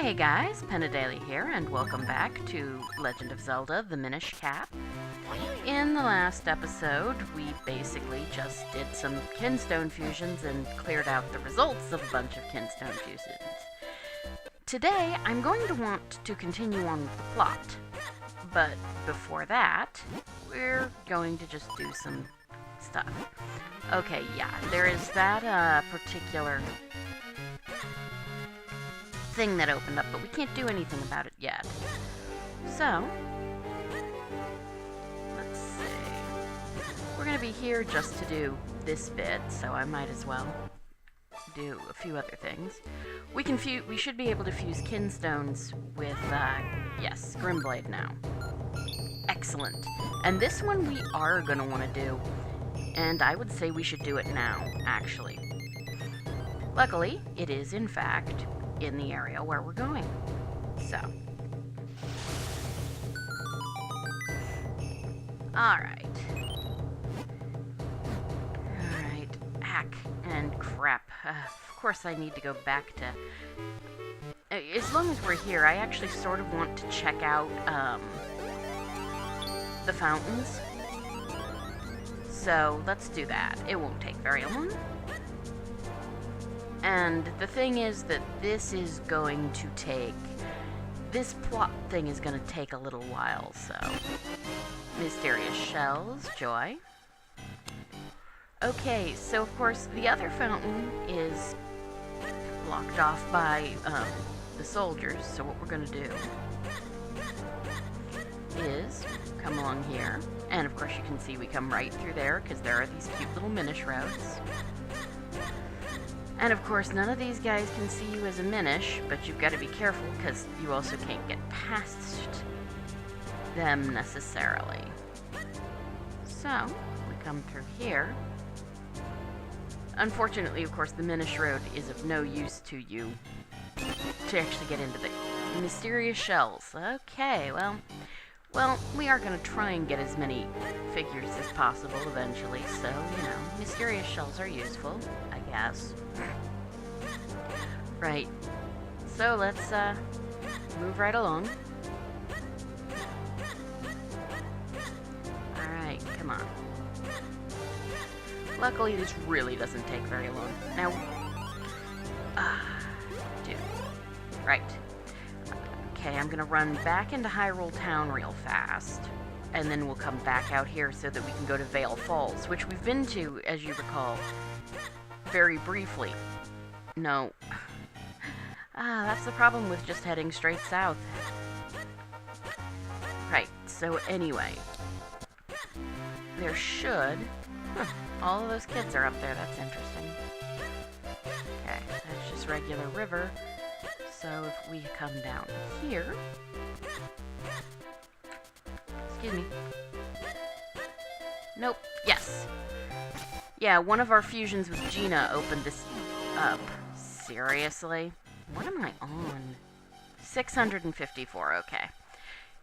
Hey guys, Daily here, and welcome back to Legend of Zelda, the Minish Cap. In the last episode, we basically just did some kinstone fusions and cleared out the results of a bunch of kinstone fusions. Today, I'm going to want to continue on with the plot, but before that, we're going to just do some stuff. Okay, yeah, there is that particular thing that opened up, but we can't do anything about it yet. So, let's see. We're gonna be here just to do this bit, so I might as well do a few other things. We should be able to fuse kinstones with, yes, Grimblade now. Excellent. And this one we are gonna want to do, and I would say we should do it now, actually. Luckily, it is, in fact, in the area where we're going. So. Alright. Alright. Hack and crap. Of course I need to go back to... as long as we're here, I actually sort of want to check out, the fountains. So, let's do that. It won't take very long. And the thing is that this is going to take... this plot thing is going to take a little while, so... Mysterious shells, joy. Okay, so of course the other fountain is blocked off by the soldiers, so what we're going to do is come along here, and of course you can see we come right through there, because there are these cute little Minish roads. And of course, none of these guys can see you as a Minish, but you've got to be careful because you also can't get past them necessarily. So, we come through here. Unfortunately, of course, the Minish road is of no use to you to actually get into the mysterious shells. Okay, well, we are going to try and get as many figures as possible eventually, so, you know, mysterious shells are useful, I guess. Right. So let's move right along. Alright, come on. Luckily this really doesn't take very long. Now, dude. Right. Okay, I'm gonna run back into Hyrule Town real fast, and then we'll come back out here so that we can go to Vale Falls, which we've been to, as you recall, very briefly. No. That's the problem with just heading straight south. Right, so anyway. There should... all of those kids are up there, that's interesting. Okay, that's just regular river. So if we come down here... excuse me. Nope, yes. Yeah, one of our fusions with Gina opened this up. Seriously? What am I on? 654, okay.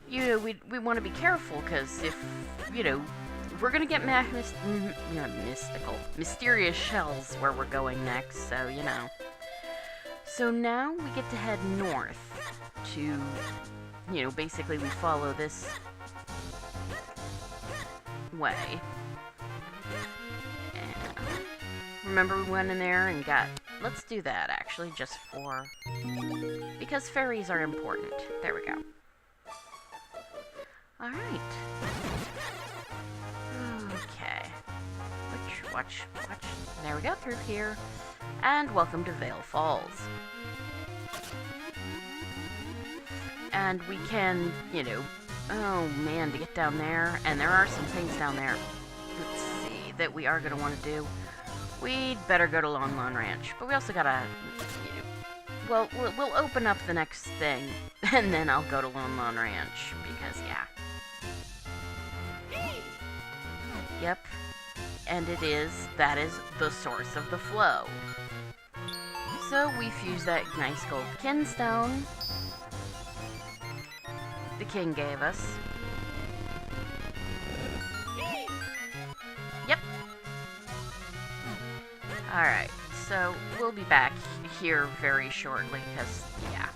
You know, we want to be careful, because if, you know, we're going to get mysterious shells where we're going next, so, you know. So now we get to head north to, you know, basically we follow this way. Remember we went in there and got... let's do that, actually, just for... because fairies are important. There we go. Alright. Okay. Watch. There we go, through here. And welcome to Vale Falls. And we can, you know... oh, man, to get down there. And there are some things down there, let's see, that we are going to want to do. We'd better go to Lon Lon Ranch, but we also gotta, you know, well, we'll open up the next thing, and then I'll go to Lon Lon Ranch, because, yeah. Yep, and that is the source of the flow. So we fuse that nice gold kinstone the king gave us. Yep. Alright, so we'll be back here very shortly, because, yeah.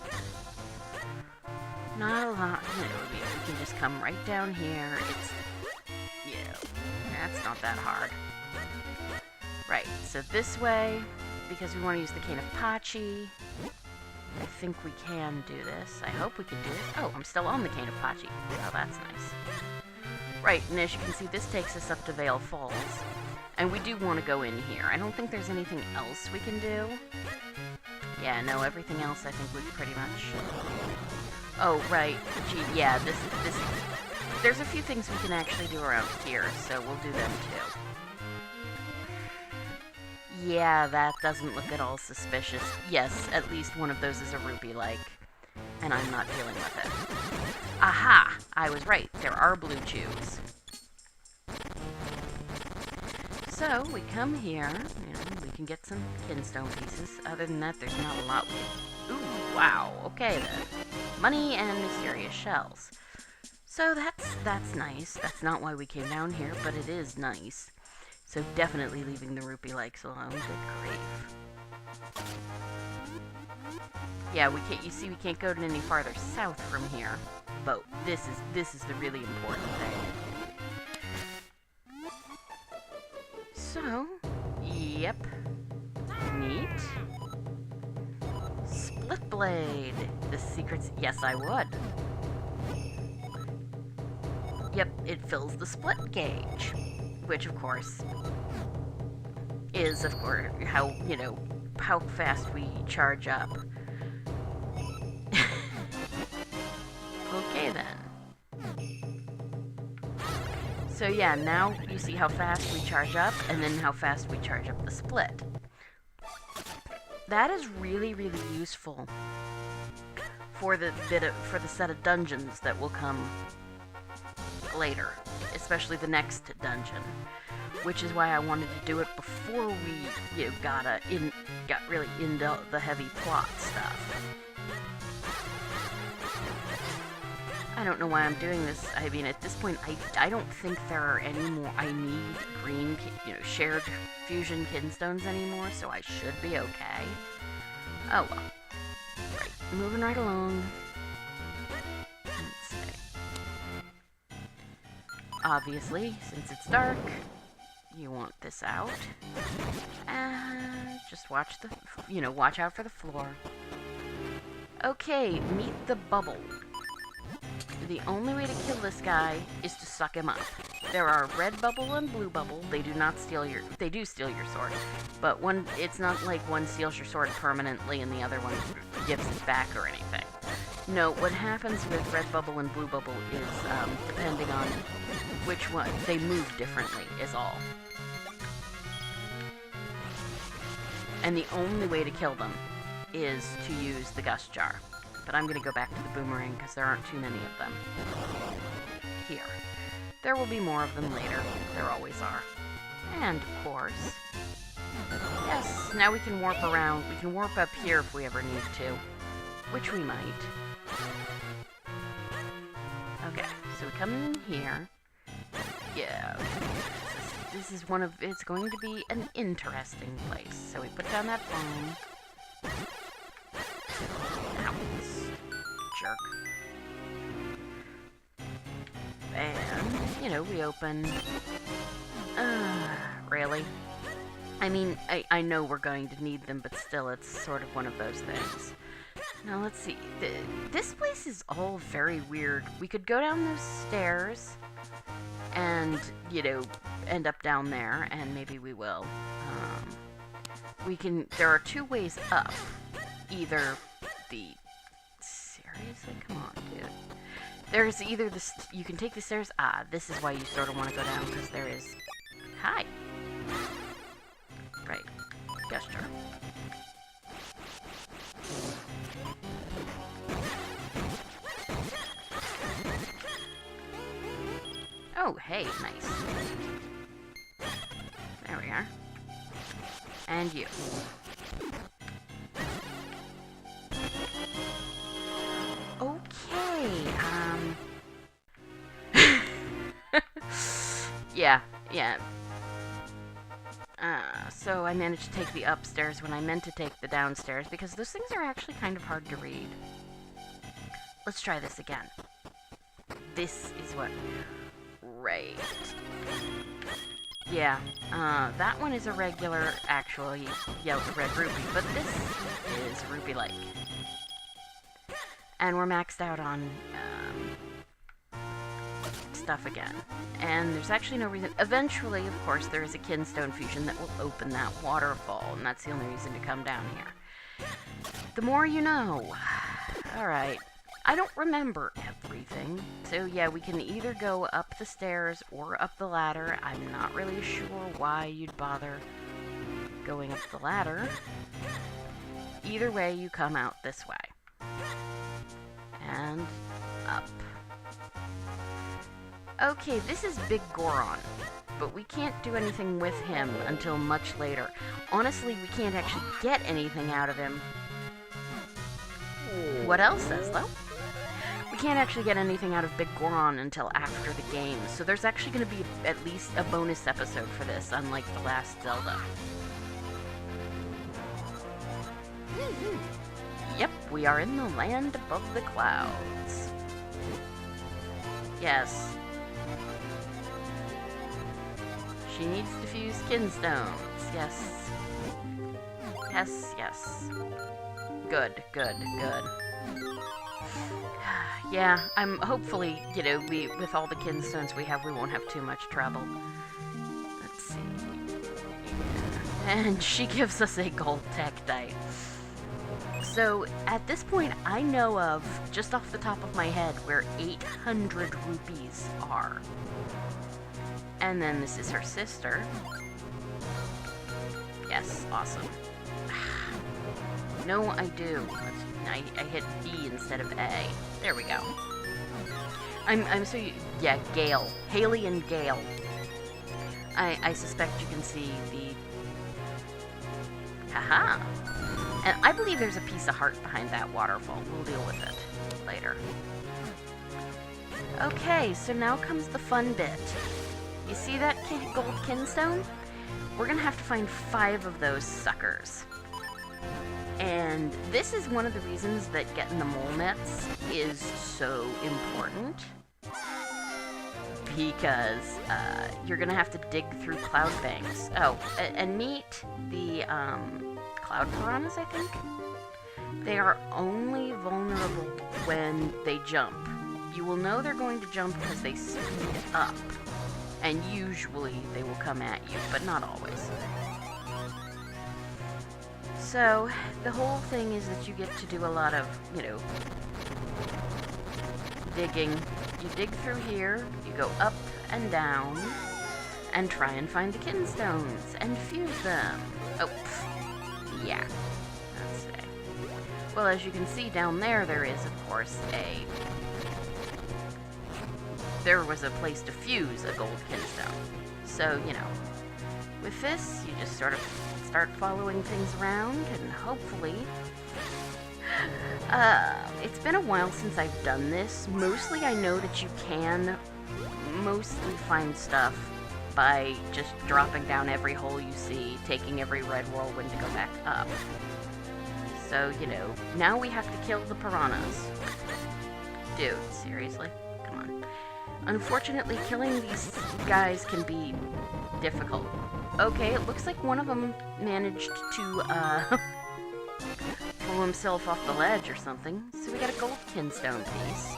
just come right down here. It's, that's not that hard. Right, so this way, because we want to use the Cane of Pachi, I think we can do this. I hope we can do this. Oh, I'm still on the Cane of Pachi. Oh, that's nice. Right, and as you can see, this takes us up to Vale Falls. And we do want to go in here. I don't think there's anything else we can do. Yeah, no, everything else I think we pretty much... Oh, right. Gee, yeah, this... There's a few things we can actually do around here, so we'll do them too. Yeah, that doesn't look at all suspicious. Yes, at least one of those is a rupee-like. And I'm not dealing with it. Aha! I was right. There are blue chews. So, we come here, and we can get some kinstone pieces. Other than that, there's not a lot we can... Ooh, wow. Okay, then. Money and mysterious shells. So that's nice. That's not why we came down here, but it is nice. So definitely leaving the rupee-likes alone. Good grief. Yeah, we can't. You see, we can't go any farther south from here. But this is the really important thing. So, yep. Neat. Split blade. The secrets. Yes, I would. Yep, it fills the split gauge. Which, of course, is, how, how fast we charge up. Okay, then. So, yeah, now you see how fast we charge up, and then how fast we charge up the split. That is really, really useful for the set of dungeons that will come later. Especially the next dungeon, which is why I wanted to do it before we, got really into the heavy plot stuff. I don't know why I'm doing this. I mean, at this point, I don't think there are any more. I need green, shared fusion kinstones anymore, so I should be okay. Oh well. Right, moving right along. Obviously, since it's dark, you want this out. And just watch watch out for the floor. Okay, meet the bubble. The only way to kill this guy is to suck him up. There are red bubble and blue bubble. They do steal your sword. But it's not like one steals your sword permanently and the other one gives it back or anything. No, what happens with red bubble and blue bubble is, depending on which one, they move differently, is all. And the only way to kill them is to use the gust jar. But I'm going to go back to the boomerang because there aren't too many of them. Here. There will be more of them later. There always are. And, of course... Yes, now we can warp around. We can warp up here if we ever need to. Which we might. Okay, so we come in here. Yeah, this is it's going to be an interesting place. So we put down that phone. Ow, jerk. And, we open... really? I mean, I know we're going to need them, but still, it's sort of one of those things. Now, let's see. This place is all very weird. We could go down those stairs and, end up down there, and maybe we will. There are two ways up. Either the... Seriously? Come on, dude. There's either the... You can take the stairs... this is why you sort of want to go down, because there is... Hi! Right. Gesture. Oh, hey, nice. There we are. And you. Okay, yeah. So I managed to take the upstairs when I meant to take the downstairs, because those things are actually kind of hard to read. Let's try this again. this is what... Right. Yeah, that one is a regular, actually, yellow red rupee, but this is Rupee Lake. And we're maxed out on, stuff again. And there's actually no reason... Eventually, of course, there is a Kinstone fusion that will open that waterfall, and that's the only reason to come down here. The more you know. Alright. I don't remember everything. So yeah, we can either go up the stairs or up the ladder. I'm not really sure why you'd bother going up the ladder. Either way, you come out this way. And up. Okay, this is Big Goron, but we can't do anything with him until much later. Honestly, we can't actually get anything out of him. What else says, though? We can't actually get anything out of Big Goron until after the game, so there's actually going to be at least a bonus episode for this, unlike the last Zelda. Yep, we are in the land above the clouds. Yes. She needs to fuse Kinstones. Yes. Yes, yes. Good, good, good. Yeah, I'm hopefully, you know, with all the Kinstones we have, we won't have too much trouble. Let's see. Yeah. And she gives us a gold Tektite. So, at this point, I know of, just off the top of my head, where 800 rupees are. And then this is her sister. Yes, awesome. No, I do. I hit B instead of A. There we go. I'm so... Yeah, Gale. Haley and Gale. I suspect you can see the... Haha! And I believe there's a piece of heart behind that waterfall. We'll deal with it later. Okay, so now comes the fun bit. You see that gold Kinstone? We're gonna have to find 5 of those suckers. And this is one of the reasons that getting the mole nets is so important. Because you're gonna have to dig through cloud banks. Oh, and meet the cloud piranhas, I think? They are only vulnerable when they jump. You will know they're going to jump because they speed up. And usually they will come at you, but not always. So, the whole thing is that you get to do a lot of, you know, digging. You dig through here, you go up and down, and try and find the Kinstones, and fuse them. Oh, yeah. Let's see. Well, as you can see down there, there is, of course, there was a place to fuse a gold Kinstone. So, you know, with this, you just sort of start following things around, and hopefully... it's been a while since I've done this. Mostly I know that you can mostly find stuff by just dropping down every hole you see, taking every red whirlwind to go back up. So, you know, now we have to kill the piranhas. Dude, seriously? Come on. Unfortunately, killing these guys can be difficult. Okay, it looks like one of them managed to, pull himself off the ledge or something. So we got a gold Kinstone piece.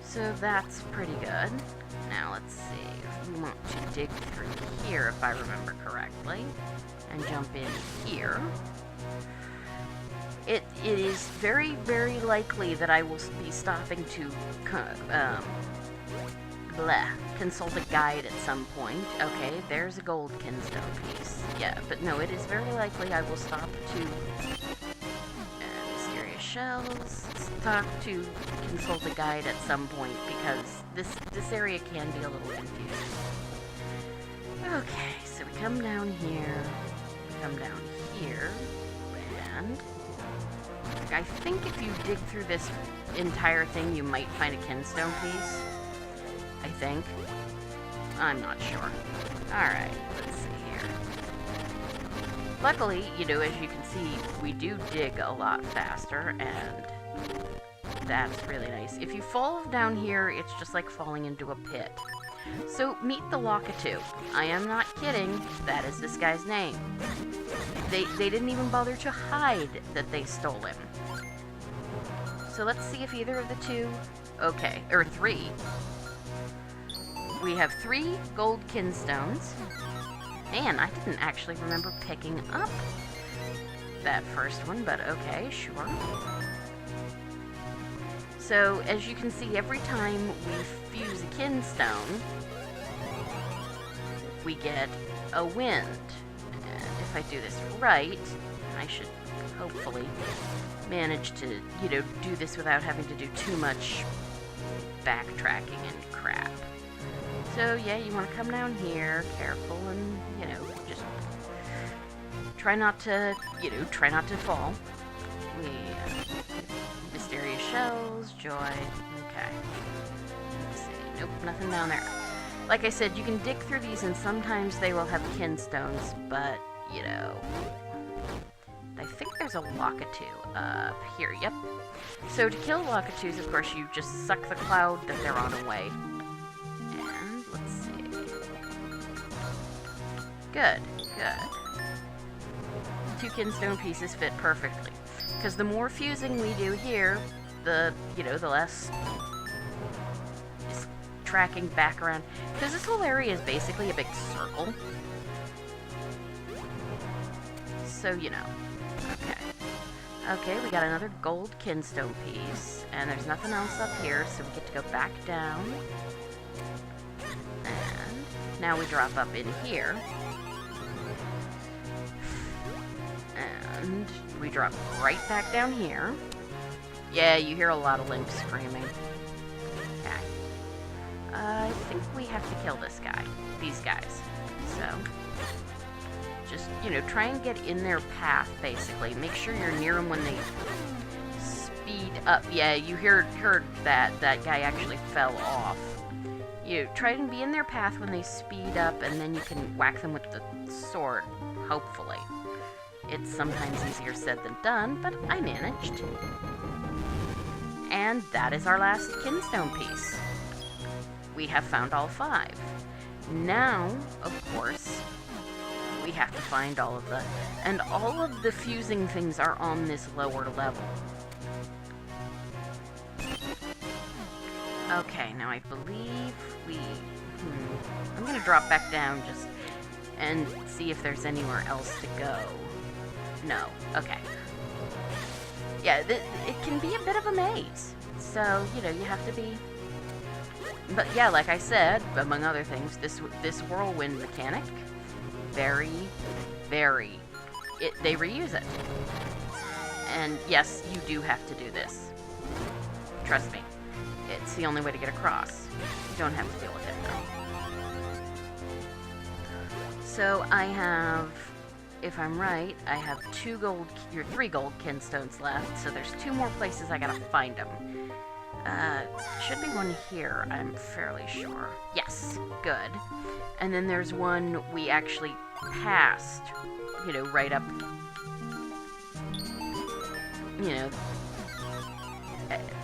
So that's pretty good. Now let's see. We want to dig through here, if I remember correctly. And jump in here. It is very, very likely that I will be stopping to consult a guide at some point. Okay, there's a gold Kinstone piece. Yeah, but no, it is very likely I will stop to mysterious shells. Stop to consult a guide at some point because this area can be a little confusing. Okay, so we come down here, and I think if you dig through this entire thing, you might find a Kinstone piece. I think. I'm not sure. Alright, let's see here. Luckily, you know, as you can see, we do dig a lot faster, and That's really nice. If you fall down here, it's just like falling into a pit. So, meet the Lockatoo. I am not kidding, that is this guy's name. They didn't even bother to hide that they stole him. So let's see if either of the two... Okay, or 3. We have 3 gold kinstones. Man, I didn't actually remember picking up that first one, but okay, sure. So, as you can see, every time we fuse a kinstone, we get a wind. And if I do this right, I should hopefully manage to, you know, do this without having to do too much backtracking and crap. So, yeah, you want to come down here, careful, and, you know, just try not to, try not to fall. Mysterious shells, joy, okay. Let's see, nope, nothing down there. Like I said, you can dig through these and sometimes they will have kinstones, but, you know, I think there's a Lockatoo up here, yep. So to kill Lockatoos, of course, you just suck the cloud that they're on away. And, let's see. Good, good. 2 kinstone pieces fit perfectly. Because the more fusing we do here, the less is tracking back around. Because this whole area is basically a big circle. So, you know. Okay. Okay, we got another gold kinstone piece. And there's nothing else up here, so we get to go back down. And now we drop up in here. And we drop right back down here. Yeah, you hear a lot of Link screaming. Okay. I think we have to kill this guy. These guys. So, just, try and get in their path, basically. Make sure you're near them when they speed up. Yeah, you heard that guy actually fell off. Try and be in their path when they speed up, and then you can whack them with the sword, hopefully. It's sometimes easier said than done, but I managed. And that is our last kinstone piece. We have found all 5. Now, of course, we have to find all of the... And all of the fusing things are on this lower level. Okay, now I believe we... I'm gonna drop back down just... and see if there's anywhere else to go. No. Okay. Yeah, it can be a bit of a maze. So, you have to be... But yeah, like I said, among other things, this whirlwind mechanic, very, very... they reuse it. And yes, you do have to do this. Trust me. It's the only way to get across. You don't have to deal with it, though. So, I have... If I'm right, I have 3 gold kinstones left, so there's 2 more places I gotta find them. Should be one here, I'm fairly sure. Yes, good. And then there's one we actually passed, right up,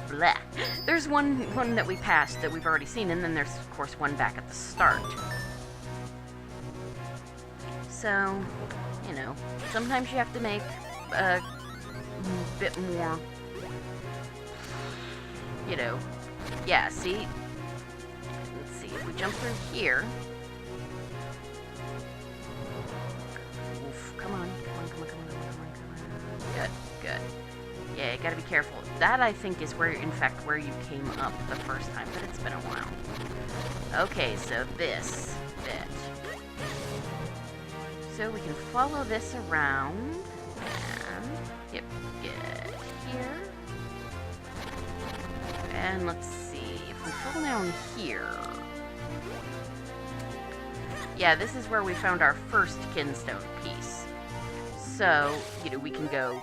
bleh. There's one that we passed that we've already seen, and then there's, of course, one back at the start. So... sometimes you have to make a bit more, yeah, see? Let's see, if we jump through here. Oof, come on. Good, good. Yeah, you gotta be careful. That, I think, is where, in fact, where you came up the first time, but it's been a while. Okay, so this bit. So we can follow this around, and get here. And let's see, if we fall down here... Yeah, this is where we found our first kinstone piece. So, we can go...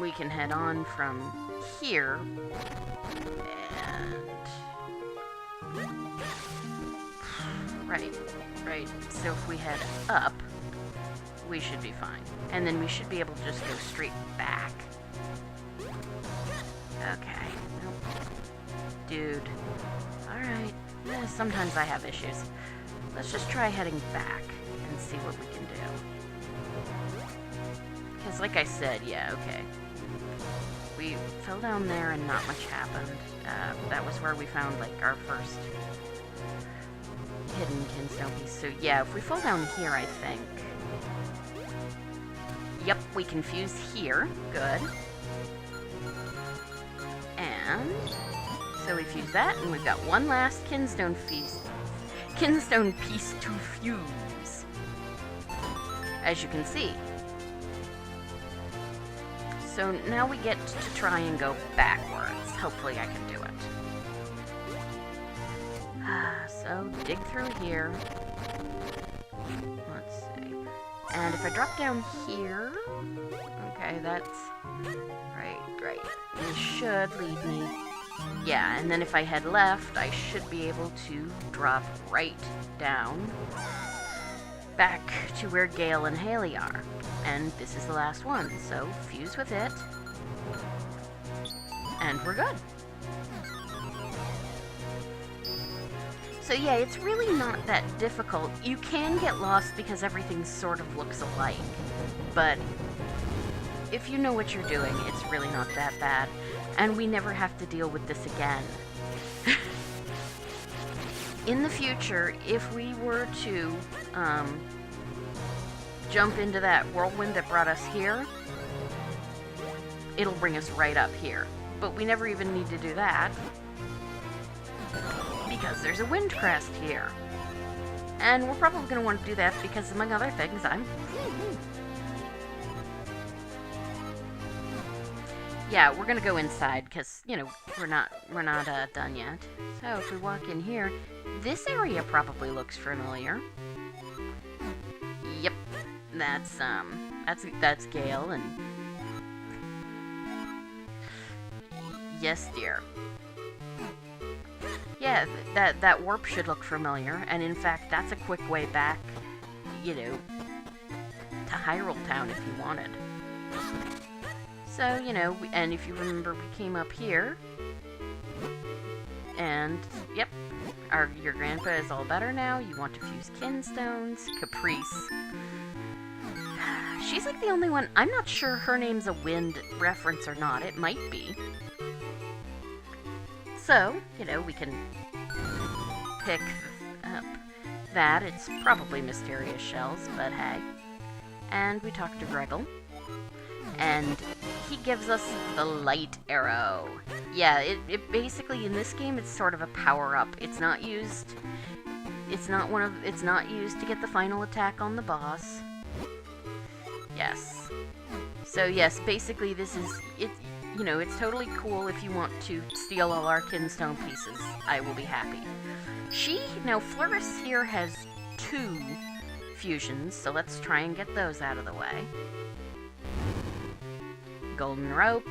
We can head on from here, and... Right. So if we head up, we should be fine. And then we should be able to just go straight back. Okay. Nope. Dude. Alright. Sometimes I have issues. Let's just try heading back and see what we can do. Because like I said, yeah, okay. We fell down there and not much happened. That was where we found, like, our first hidden kinstone piece. So yeah, if we fall down here, I think... Yep, we can fuse here. Good. And... so we fuse that, and we've got one last kinstone piece to fuse. As you can see. So now we get to try and go backwards. Hopefully I can do it. So, dig through here. Let's see. And if I drop down here... okay, that's... right. This should lead me... yeah, and then if I head left, I should be able to drop right down back to where Gale and Haley are. And this is the last one, so fuse with it. And we're good. So yeah, it's really not that difficult. You can get lost because everything sort of looks alike. But if you know what you're doing, it's really not that bad. And we never have to deal with this again. In the future, if we were to jump into that whirlwind that brought us here, it'll bring us right up here. But we never even need to do that, because there's a wind crest here. And we're probably going to want to do that because, among other things, yeah, we're going to go inside because, you know, we're not done yet. So if we walk in here, this area probably looks familiar. Yep. That's Gale, and yes, dear. Yeah, that warp should look familiar, and in fact, that's a quick way back, you know, to Hyrule Town if you wanted. So, you know, and if you remember, we came up here, and, yep, your grandpa is all better now. You want to fuse kinstones. Caprice. She's like the only one. I'm not sure her name's a wind reference or not. It might be. So, you know, we can pick up that. It's probably mysterious shells, but hey. And we talk to Greggle. And he gives us the light arrow. Yeah, it basically, in this game, it's sort of a power-up. It's not used... it's not used to get the final attack on the boss. Yes. So yes, basically this is... you know, it's totally cool if you want to steal all our kinstone pieces. I will be happy. Now Floris here has 2 fusions, so let's try and get those out of the way. Golden rope.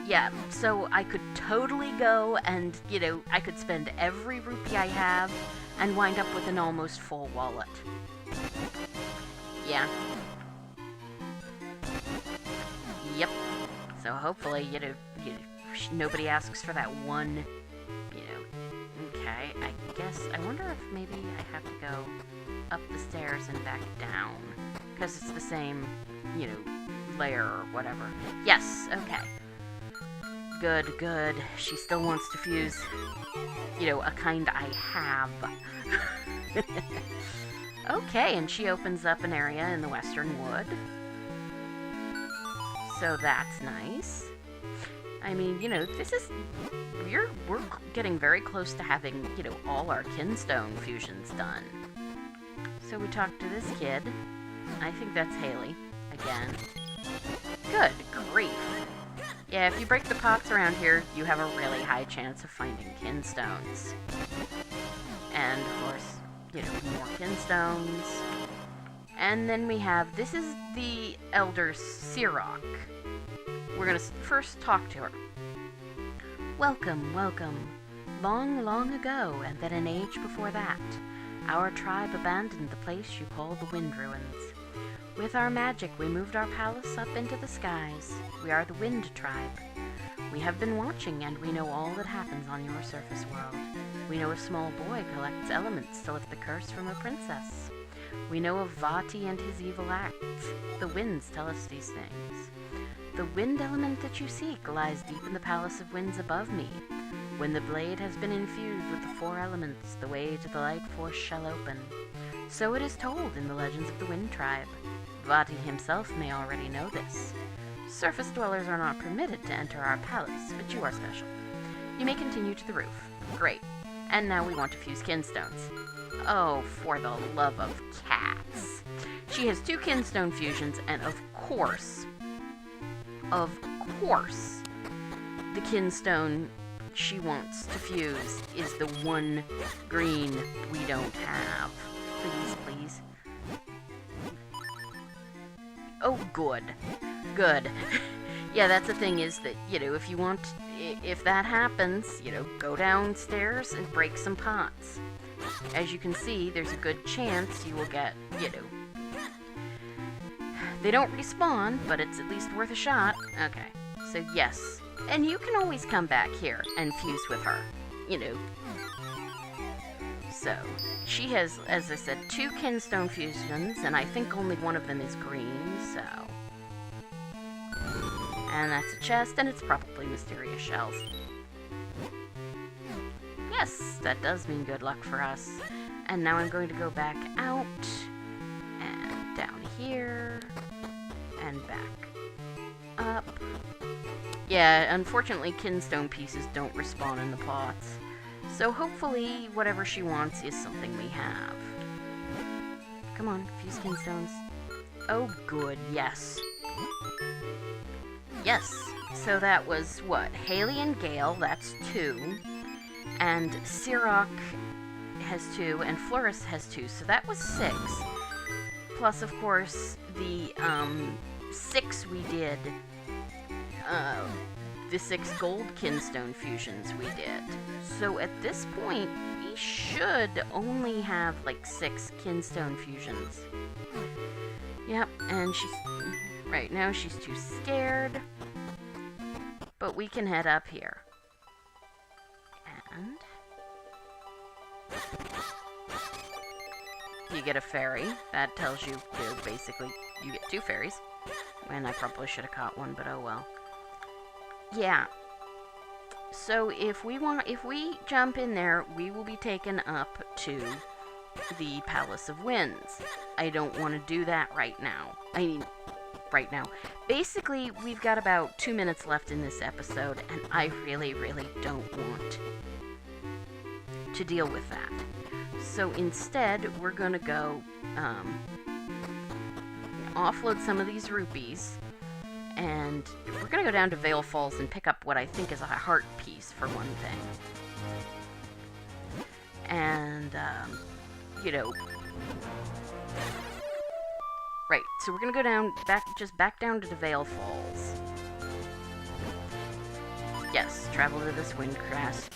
Yeah, so I could totally go and, you know, I could spend every rupee I have and wind up with an almost full wallet. Yeah. Yep. So hopefully, you know, nobody asks for that one, you know. Okay, I guess, I wonder if maybe I have to go up the stairs and back down. Because it's the same, you know, layer or whatever. Yes, okay. Good, good. She still wants to fuse, you know, a kind I have. Okay, and she opens up an area in the Western Wood. So that's nice. I mean, you know, this is... we're getting very close to having, you know, all our kinstone fusions done. So we talk to this kid. I think that's Haley. Again. Good grief. Yeah, if you break the pots around here, you have a really high chance of finding kinstones. And, of course, you know, more kinstones. And then we have... this is the Elder Sirach. We're gonna first talk to her. Welcome, welcome. Long, long ago, and then an age before that, our tribe abandoned the place you call the Wind Ruins. With our magic, we moved our palace up into the skies. We are the Wind Tribe. We have been watching, and we know all that happens on your surface world. We know a small boy collects elements to lift the curse from a princess. We know of Vati and his evil acts. The winds tell us these things. The wind element that you seek lies deep in the Palace of Winds above me. When the blade has been infused with the 4 elements, the way to the light force shall open. So it is told in the legends of the Wind Tribe. Vati himself may already know this. Surface dwellers are not permitted to enter our palace, but you are special. You may continue to the roof. Great. And now we want to fuse kinstones. Oh, for the love of cats. She has 2 kinstone fusions, and of course, the kinstone she wants to fuse is the one green we don't have. Please, please. Oh, good. Good. Yeah, that's the thing is that, if that happens, go downstairs and break some pots. As you can see, there's a good chance you will get, they don't respawn, but it's at least worth a shot. Okay, so yes. And you can always come back here and fuse with her, So, she has, as I said, 2 kinstone fusions, and I think only one of them is green, so... And that's a chest, and it's probably mysterious shells. Yes, that does mean good luck for us. And now I'm going to go back out, and down here, and back up. Yeah, unfortunately, kinstone pieces don't respawn in the pots. So hopefully, whatever she wants is something we have. Come on, fuse kinstones. Oh, good, yes. Yes, so that was, what, Haley and Gale, that's 2. And Sirach has 2, and Floris has 2, so that was 6. Plus, of course, the 6 we did, the 6 gold kinstone fusions we did. So at this point, we should only have like 6 kinstone fusions. Yep, and right now she's too scared. But we can head up here. And you get a fairy. That tells you, basically, you get 2 fairies. And I probably should have caught one, but oh well. Yeah. So if we jump in there, we will be taken up to the Palace of Winds. I don't want to do that right now. Right now. Basically, we've got about 2 minutes left in this episode, and I really, really don't want to deal with that. So instead, we're gonna go offload some of these rupees, and we're gonna go down to Vale Falls and pick up what I think is a heart piece, for one thing. And, right, so we're gonna go back down to the Vale Falls. Yes, travel to this wind crest.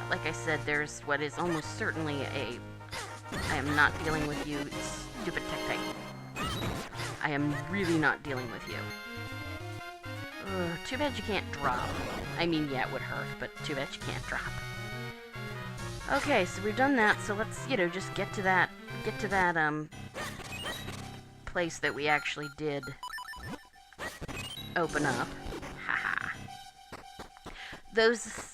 Like I said, there's what is almost certainly I am not dealing with you, stupid Tech Titan. I am really not dealing with you. Too bad you can't drop. I mean, yeah, it would hurt, but too bad you can't drop. Okay, so we've done that, so let's, just get to that, place that we actually did open up. Haha. Those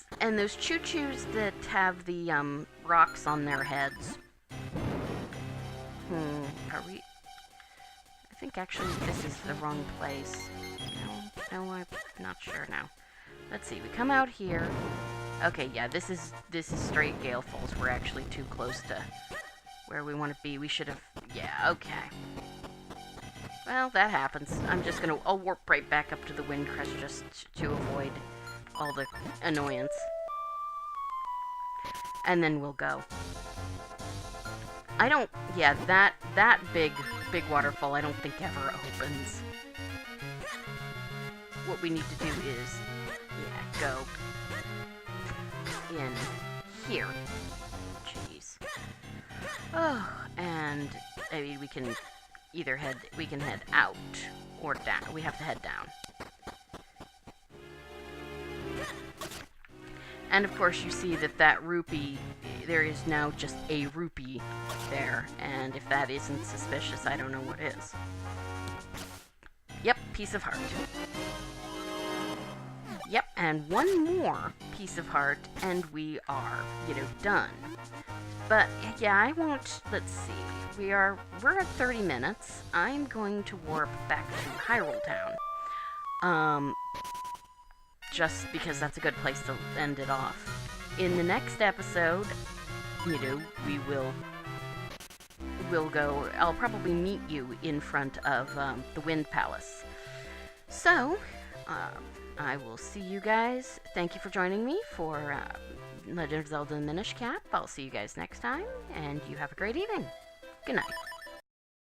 choo-choos that have the, rocks on their heads. Are we... I think actually this is the wrong place. No, I'm not sure now. Let's see, we come out here. Okay, yeah, this is straight Gale Falls. We're actually too close to where we want to be. We should have... Yeah, okay. Well, that happens. I'll warp right back up to the Wind Crest just to avoid all the annoyance. And then we'll go. That big waterfall I don't think ever opens. What we need to do is, go in here. Jeez. Oh, and maybe we can, either we can head out or down. We have to head down. And of course you see that rupee, there is now just a rupee there, and if that isn't suspicious, I don't know what is. Yep, piece of heart. Yep, and one more piece of heart, and we are, done. But, yeah, I won't, let's see, we're at 30 minutes. I'm going to warp back to Hyrule Town. Just because that's a good place to end it off. In the next episode, we'll go, I'll probably meet you in front of the Wind Palace. So, I will see you guys. Thank you for joining me for Legend of Zelda: The Minish Cap. I'll see you guys next time, and you have a great evening. Good night.